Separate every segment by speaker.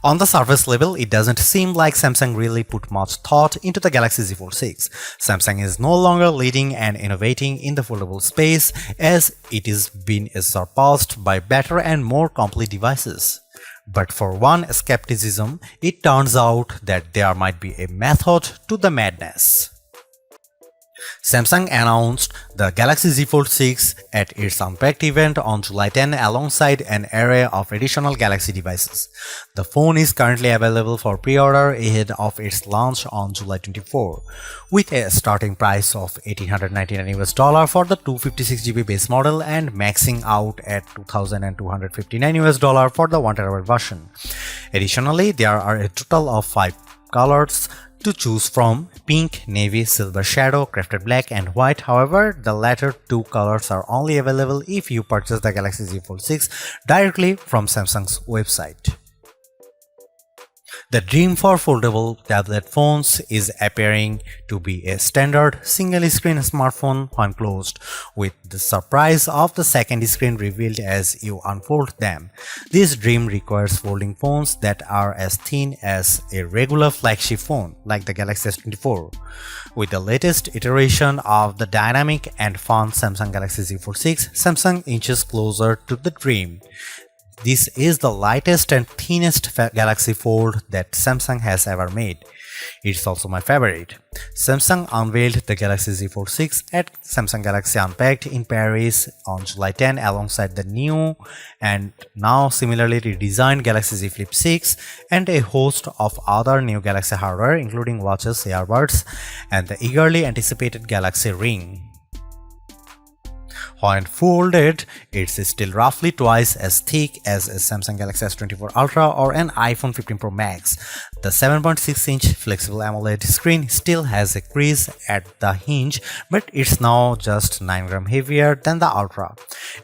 Speaker 1: On the surface level, it doesn't seem like Samsung really put much thought into the Galaxy Z Fold 6. Samsung is no longer leading and innovating in the foldable space, as it is being surpassed by better and more complete devices. But for one skepticism, it turns out that there might be a method to the madness. Samsung announced the Galaxy Z Fold 6 at its Unpacked event on July 10 alongside an array of additional Galaxy devices. The phone is currently available for pre-order ahead of its launch on July 24, with a starting price of $1,899 for the 256GB base model and maxing out at $2,259 for the 1TB version. Additionally, there are a total of 5 colors to choose from: pink, navy, silver shadow, crafted black, and white. However, the latter two colors are only available if you purchase the Galaxy Z Fold 6 directly from Samsung's website. The dream for foldable tablet phones is appearing to be a standard single-screen smartphone when closed, with the surprise of the second screen revealed as you unfold them. This dream requires folding phones that are as thin as a regular flagship phone, like the Galaxy S24. With the latest iteration of the dynamic and fun Samsung Galaxy Z Fold 6, Samsung inches closer to the dream. This is the lightest and thinnest Galaxy Fold that Samsung has ever made. It's also my favorite. Samsung unveiled the Galaxy Z Fold 6 at Samsung Galaxy Unpacked in Paris on July 10 alongside the new and now similarly redesigned Galaxy Z Flip 6 and a host of other new Galaxy hardware including watches, earbuds, and the eagerly anticipated Galaxy Ring. When folded, it's still roughly twice as thick as a Samsung Galaxy S24 Ultra or an iPhone 15 Pro Max. The 7.6-inch flexible AMOLED screen still has a crease at the hinge, but it's now just 9 grams heavier than the Ultra.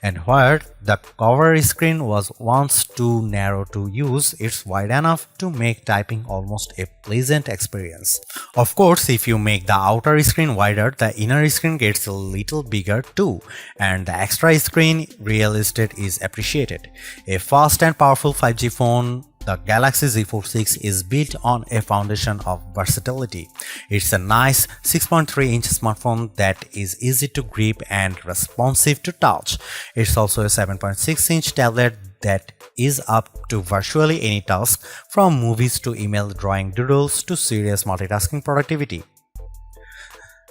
Speaker 1: And where the cover screen was once too narrow to use, it's wide enough to make typing almost a pleasant experience. Of course, if you make the outer screen wider, the inner screen gets a little bigger too, and the extra screen real estate is appreciated. A fast and powerful 5G phone, the Galaxy Z Fold 6 is built on a foundation of versatility. It's a nice 6.3-inch smartphone that is easy to grip and responsive to touch. It's also a 7.6-inch tablet that is up to virtually any task, from movies to email, drawing doodles to serious multitasking productivity.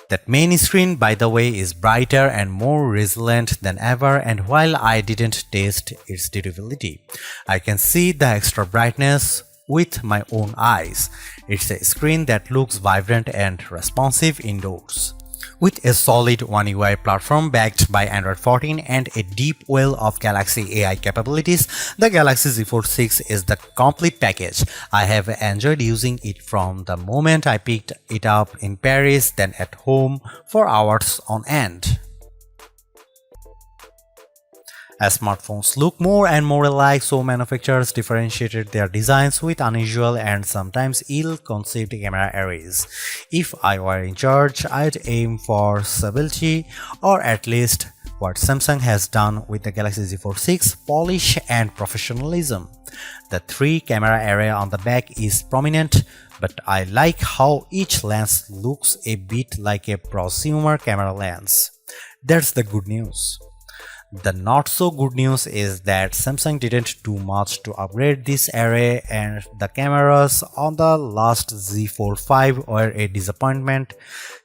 Speaker 1: That main screen, by the way, is brighter and more resilient than ever, and while I didn't test its durability, I can see the extra brightness with my own eyes. It's a screen that looks vibrant and responsive indoors. With a solid One UI platform backed by Android 14 and a deep well of Galaxy AI capabilities, the Galaxy Z Fold 6 is the complete package. I have enjoyed using it from the moment I picked it up in Paris, then at home for hours on end. As smartphones look more and more alike, so manufacturers differentiated their designs with unusual and sometimes ill-conceived camera arrays. If I were in charge, I'd aim for stability, or at least what Samsung has done with the Galaxy Z Fold 6, polish and professionalism. The 3-camera array on the back is prominent, but I like how each lens looks a bit like a prosumer camera lens. That's the good news. The not so good news is that Samsung didn't do much to upgrade this array, and the cameras on the last Z Fold 5 were a disappointment.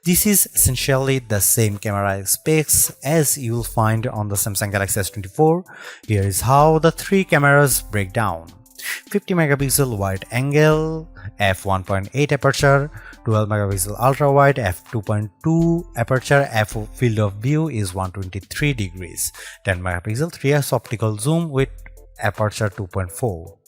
Speaker 1: This is essentially the same camera specs as you'll find on the Samsung Galaxy S24. Here is how the 3 cameras break down. 50 megapixel wide angle, f1.8 aperture, 12 megapixel ultra wide, f2.2 aperture, field of view is 123 degrees, 10 megapixel 3x optical zoom with aperture 2.4.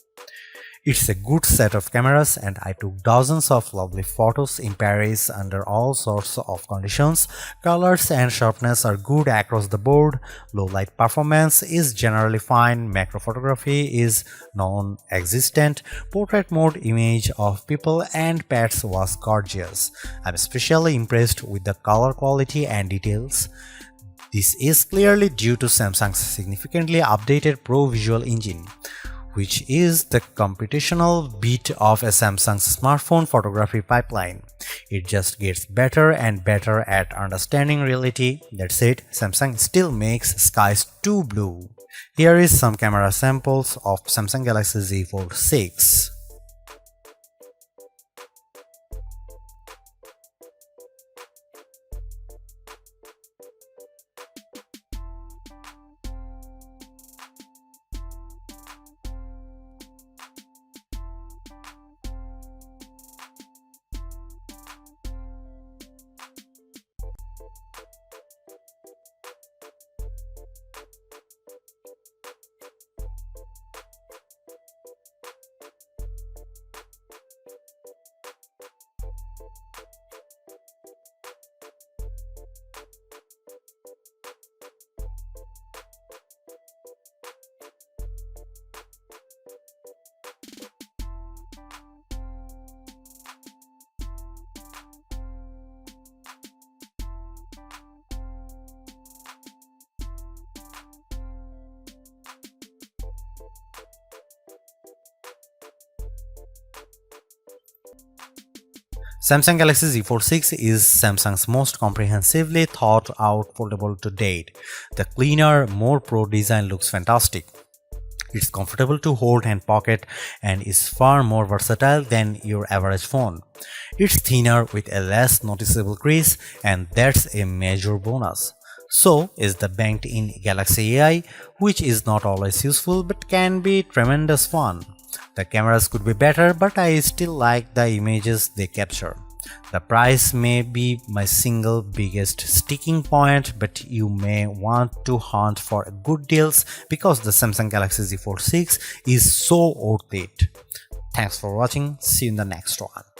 Speaker 1: It's a good set of cameras, and I took dozens of lovely photos in Paris under all sorts of conditions. Colors and sharpness are good across the board, low light performance is generally fine, macro photography is non-existent, portrait mode image of people and pets was gorgeous. I'm especially impressed with the color quality and details. This is clearly due to Samsung's significantly updated Pro Visual engine, which is the computational bit of a Samsung's smartphone photography pipeline. It just gets better and better at understanding reality. That's it, Samsung still makes skies too blue. Here is some camera samples of Samsung Galaxy Z Fold 6. Samsung Galaxy Z Fold 6 is Samsung's most comprehensively thought out foldable to date. The cleaner, more pro design looks fantastic. It's comfortable to hold and pocket and is far more versatile than your average phone. It's thinner with a less noticeable crease, and that's a major bonus. So is the banked-in Galaxy AI, which is not always useful but can be tremendous fun. The cameras could be better, but I still like the images they capture. The price may be my single biggest sticking point, but you may want to hunt for good deals because the Samsung Galaxy Z Fold 6 is so worth it. Thanks for watching. See you in the next one.